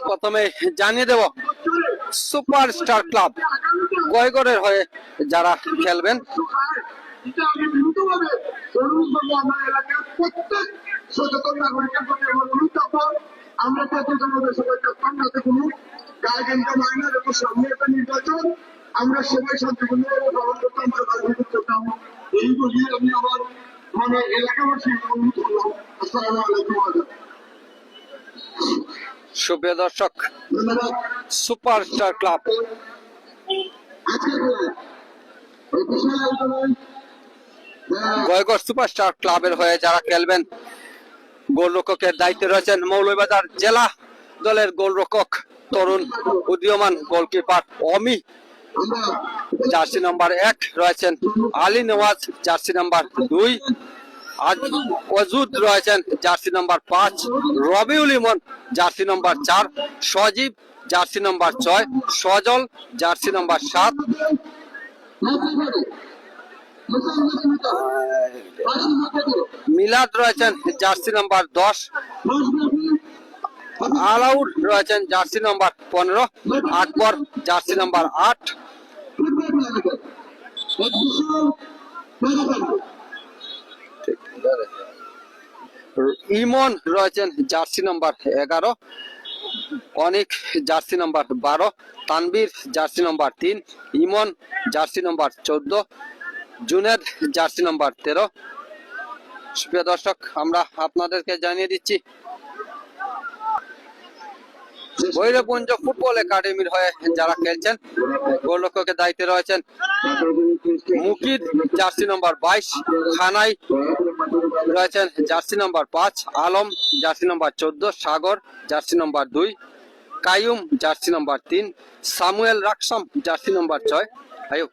প্রথমে জানিয়ে দেব superstar club গয়গড়ের হয়ে যারা খেলবেন সচেতন নাগরিকের প্রতি আমার অনুরোধ থাকবো, আমরা প্রতিযোগিতার সবাই কাছে কোনো গার্জেনকে মাইনার এবং সামনে একটা নির্বাচন আমরা সবাই শান্তিপূর্ণভাবে পালন করতাম বা রাজনীতি করতাম। এই বলি আমি আমার এলাকাবাসীর অনুরোধ করলাম। আসসালামু আলাইকুম। সুপ্রিয় দর্শক, সুপারস্টার ক্লাব গয়গড় সুপারস্টার ক্লাবের হয়ে যারা খেলবেন গোলরক্ষকের দায়িত্বে রয়েছেন মৌলভীবাজার জেলা দলের গোলরক্ষক তরুণ উদীয়মান গোলকিপার অমি, জার্সি নাম্বার 1 রয়েছেন আলী নওয়াজ, জার্সি নাম্বার 2 ওয়াজুদ রয়েছেন, jersey number 5 Rabiul Emon, jersey number 4 Sajib, jersey number 6 Sajal, jersey number 7 Milad রয়েছেন, জার্সি নাম্বার 10 আলাউর রয়েছেন, jersey number 15 Akbar, jersey number 8 Emon রয়েছেন, jersey number 11 Anik, jersey number 12 Tanvir, jersey number 3 Emon, jersey number 14 Juned, jersey number 13। সুপ্রিয় দর্শক, আমরা আপনাদেরকে জানিয়ে দিচ্ছি ভৈরবগঞ্জ ফুটবল একাডেমির হয়ে যারা খেলছেন গোলরক্ষকের দায়িত্বে রয়েছেন মুকিদ, জার্সি নাম্বার 22 খানাই রয়েছেন, jersey number 5 Alam, jersey number 14 Sagar, jersey number 2 Kayum, jersey number 3 Samuel Raksam, jersey number 6 Ayub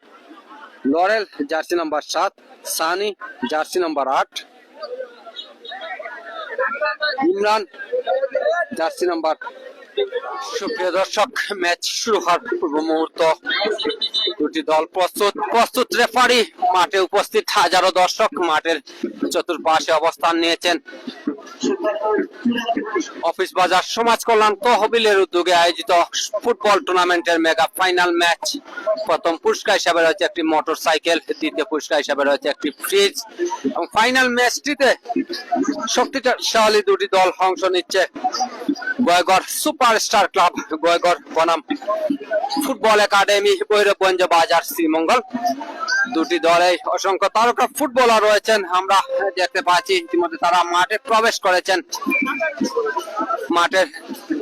Laurel, jersey number 7 Sunny, jersey number 8 Imran, jersey number. সুপ্রিয় দর্শক, ম্যাচ শুরু হওয়ার পূর্ব মুহূর্ত, দুটি দল প্রস্তুত রেফারি মাঠে উপস্থিত, হাজারো দর্শক মাঠের চতুর্পাশে অবস্থান নিয়েছেন। অফিস বাজার সমাজ কল্যাণ তহবিলের উদ্যোগে আয়োজিত ফুটবল টুর্নামেন্টের মেগা ফাইনাল ম্যাচ। প্রথম পুরস্কার হিসাবে রয়েছে একটি মোটর সাইকেল, দ্বিতীয় পুরস্কার হিসাবে রয়েছে একটি ফ্রিজ এবং ফাইনাল ম্যাচটিতে শক্তিশালী দুটি দল অংশ নিচ্ছে। গয়গড় সুপারস্টার ক্লাব গয়গড় বনাম ফুটবল একাডেমি ভৈরবগঞ্জ বাজার শ্রীমঙ্গল। দুটি দলে অসংখ্য তারকা ফুটবলার রয়েছেন, আমরা দেখতে পাচ্ছি ইতিমধ্যে তারা মাঠে প্রবেশ করেছেন। মাঠের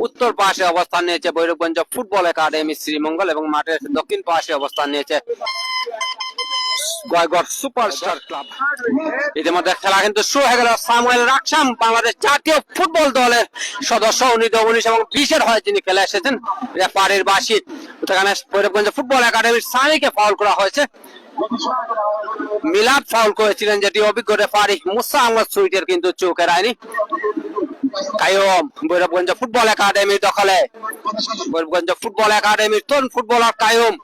উত্তর পাশে অবস্থান নিয়েছে ভৈরবগঞ্জ ফুটবল একাডেমি শ্রীমঙ্গল এবং মাঠের দক্ষিণ পাশে অবস্থান নিয়েছে গয়গড় সুপারস্টার ক্লাব। ইতিমধ্যে খেলা কিন্তু শুরু হয়ে গেল। সামুয়েল রাকসাম বাংলাদেশ জাতীয় ফুটবল দলের সদস্য, 19 এবং 20 হয়ে যিনি খেলে এসেছেন। রেফারির বাসি সেখানে ভৈরবগঞ্জ ফুটবল একাডেমির সানিকে ফাউল করা হয়েছে। মিলাদ ফাউল করেছিলেন, যেটি অভিজ্ঞ রেফারি মুসা আহমদ সুইটের কিন্তু চোখের আইনি। কায়ুম ভৈরবগঞ্জ ফুটবল একাডেমির দখলে, ভৈরবগঞ্জ ফুটবল একাডেমির তরুণ ফুটবলার কায়ুম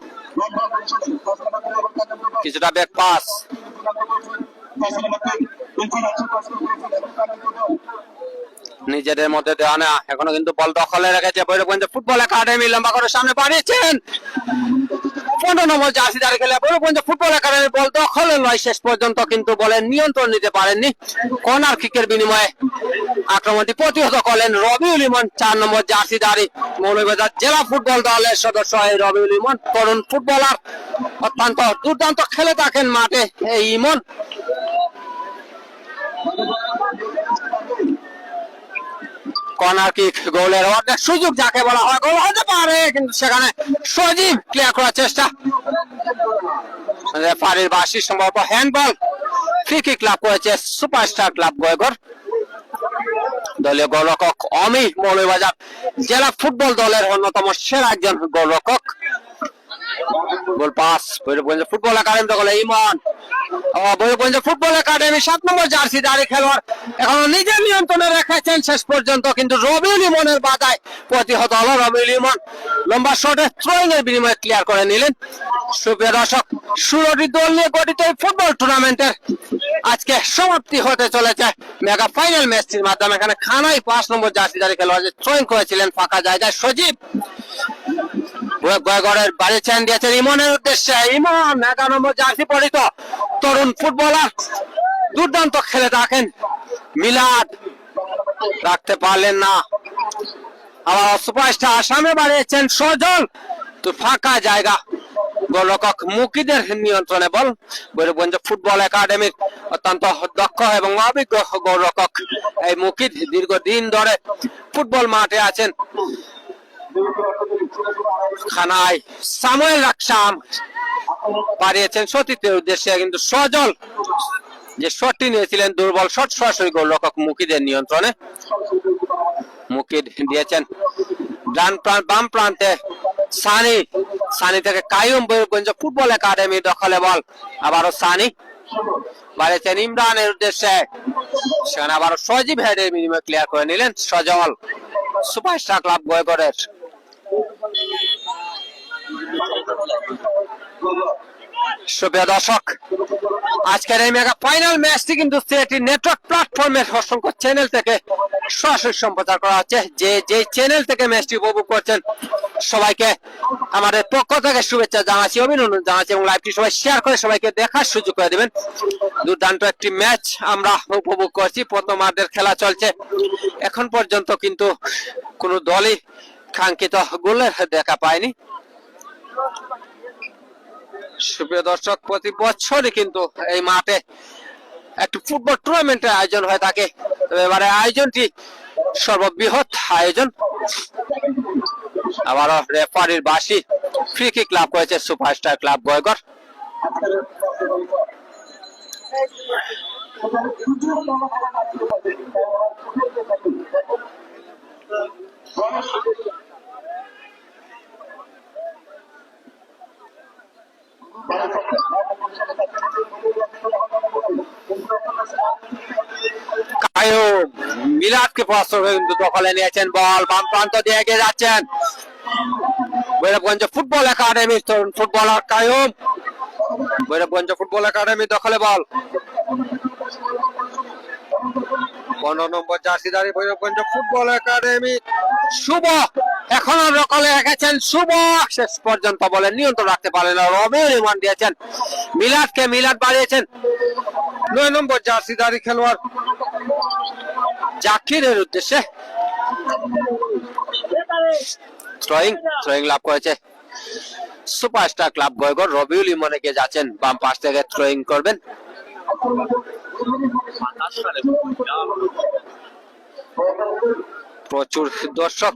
কিছুটা ব্যাক পাস, নিজেদের মধ্যে দেওয়া না, এখনো কিন্তু বল দখলে রেখেছে ভৈরবগঞ্জ ফুটবল একাডেমি। লম্বা করে সামনে বাড়িয়েছেন 15 নম্বর জার্সি দাঁড়িয়ে খেলে ভৈরবগঞ্জ ফুটবল একাডেমি বল দখলে নয়, শেষ পর্যন্ত কিন্তু বলের নিয়ন্ত্রণ নিতে পারেননি। কর্নার কিকের বিনিময়ে আক্রমণটি প্রতিহত করলেন রবিউল ইমন, 4 নম্বর জার্সি দাঁড়ি মৌলভীবাজার জেলা ফুটবল দলের সদস্য এই রবিউল ইমন, তরুণ ফুটবলার, অত্যন্ত দুর্দান্ত খেলে থাকেন মাঠে এই ইমন। কর্নার কিক, গোলের অর্ধেক সুযোগ যাকে বলা হয়, গোল হতে পারে, কিন্তু সেখানে সজীব ক্লিয়ার করার চেষ্টা। রেফারির বাসি সম্ভবত হ্যান্ডবল। ফ্রি কিক লাভ করেছে সুপারস্টার ক্লাব গয়গড়। দলীয় গোলরক্ষক অমি মৌলভীবাজার জেলা ফুটবল দলের অন্যতম সেরা একজন গোলরক্ষক। গোল পাস ভৈরবগঞ্জ ফুটবল একাডেমি দখলে ইমন। ভৈরবগঞ্জ ফুটবল একাডেমি 7 নম্বর জার্সি দাঁড়িয়ে খেলোয়াড় এখনো নিজের নিয়ন্ত্রণে রেখেছেন শেষ পর্যন্ত, কিন্তু রবিউল ইমনের বাধায় প্রতিহত হলো। রবিউল ইমন লম্বা শটে থ্রোয়িং এর বিনিময়ে ক্লিয়ার করে নিলেন। সুপ্রিয় দর্শক, 16টি দল নিয়ে গঠিত এই ফুটবল টুর্নামেন্টের আজকে সমাপ্তি হতে চলেছে মেগা ফাইনাল ম্যাচটির মাধ্যমে। এখানে খানাই 5 নম্বর জার্সি দাঁড়িয়ে খেলোয়াড় থ্রোয়িং করেছিলেন ফাঁকা জায়গায় সজীব। গড়ের বাড়ি চ্যান দিয়েছেন ইমনের উদ্দেশ্যে। ইমন 11 নম্বর জার্সি পরিত তরুণ ফুটবলার, দুর্দান্ত খেলে থাকেন। মিলাদ রাখতে পারলেন না। আবার সুপারস্টার সামনে বাড়িয়েছেন সজল, তো ফাঁকা জায়গা গোলরক্ষক মুকিদের নিয়ন্ত্রণে বল। ভৈরবগঞ্জ ফুটবল একাডেমির অত্যন্ত দক্ষ এবং অভিজ্ঞ গোলরক্ষক এই মুকিদ দীর্ঘদিন ধরে ফুটবল মাঠে আছেন। খানায় সামুয়েল রাকসাম পারিয়েছেন সতীর্থের উদ্দেশ্যে, কিন্তু সজল যে শটটি নিয়েছিলেন দুর্বল শট, সরাসরি গোলরক্ষক মুকিদের নিয়ন্ত্রণে। মুকিদ দিয়েছেন বাম প্রান্তে সানি, সানি থেকে কায়ুম। ভৈরবগঞ্জ ফুটবল একাডেমি দখলে বল। আবারও সানি বাড়িয়েছেন ইমরানের উদ্দেশ্যে, সেখানে আবারও সজীব হেডের বিনিময়ে ক্লিয়ার করে নিলেন সজল। সুপারস্টার ক্লাব গয়গড়ের সুপ্রিয় দর্শক, আজকের এই মেগা ফাইনাল ম্যাচটি কিন্তু সিএটি নেটওয়ার্ক প্ল্যাটফর্মের অসংখ্য চ্যানেল থেকে সরাসরি সম্প্রচার করা হচ্ছে। যে চ্যানেল থেকে ম্যাচটি উপভোগ করছেন সবাইকে আমাদের পক্ষ থেকে শুভেচ্ছা জানাচ্ছি, অভিনন্দন জানাচ্ছি, এবং লাইভটি সবাই শেয়ার করে সবাইকে দেখার সুযোগ করে দিবেন। দুর্দান্ত একটি ম্যাচ আমরা উপভোগ করছি। প্রথমার্ধের খেলা চলছে, এখন পর্যন্ত কিন্তু কোনো দলই কাঙ্ক্ষিত গোলের দেখা পায়নি। সুপ্রিয় দর্শক, প্রতি বছরই কিন্তু এই মাঠে একটি ফুটবল টুর্নামেন্টের আয়োজন হয়ে থাকে, তবে এবারে আয়োজনটি সর্ববৃহৎ আয়োজন। আবারও রেফারির বাঁশি, ফ্রি কিক লাভ করেছে সুপারস্টার ক্লাব গয়গড়। মিলাদকে কিন্তু দখলে নিয়েছেন বল, বাম প্রান্ত দিয়ে এগিয়ে যাচ্ছেন ভৈরবগঞ্জ ফুটবল একাডেমির তরুণ footballer Kayum. Bhairabganj football academy দখলে বল। 15 নম্বর জার্সিধারী ভৈরবগঞ্জ ফুটবল একাডেমি শুভ এখনো দখলে রেখেছেন। শুভ শেষ পর্যন্ত বলে নিয়ন্ত্রণ রাখতে পারলেন না। রবিউল ইমন দিয়েছেন মিলাদকে, মিলাদ বাড়িয়েছেন 9 নম্বর জার্সিধারী খেলোয়াড় জাকিরের উদ্দেশ্যে। থ্রোয়িং লাভ করেছে সুপারস্টার ক্লাব গয়গড়। রবিউল ইমন এগিয়ে যাচ্ছেন, বাম পাশ থেকে থ্রোয়িং করবেন। প্রচুর দর্শক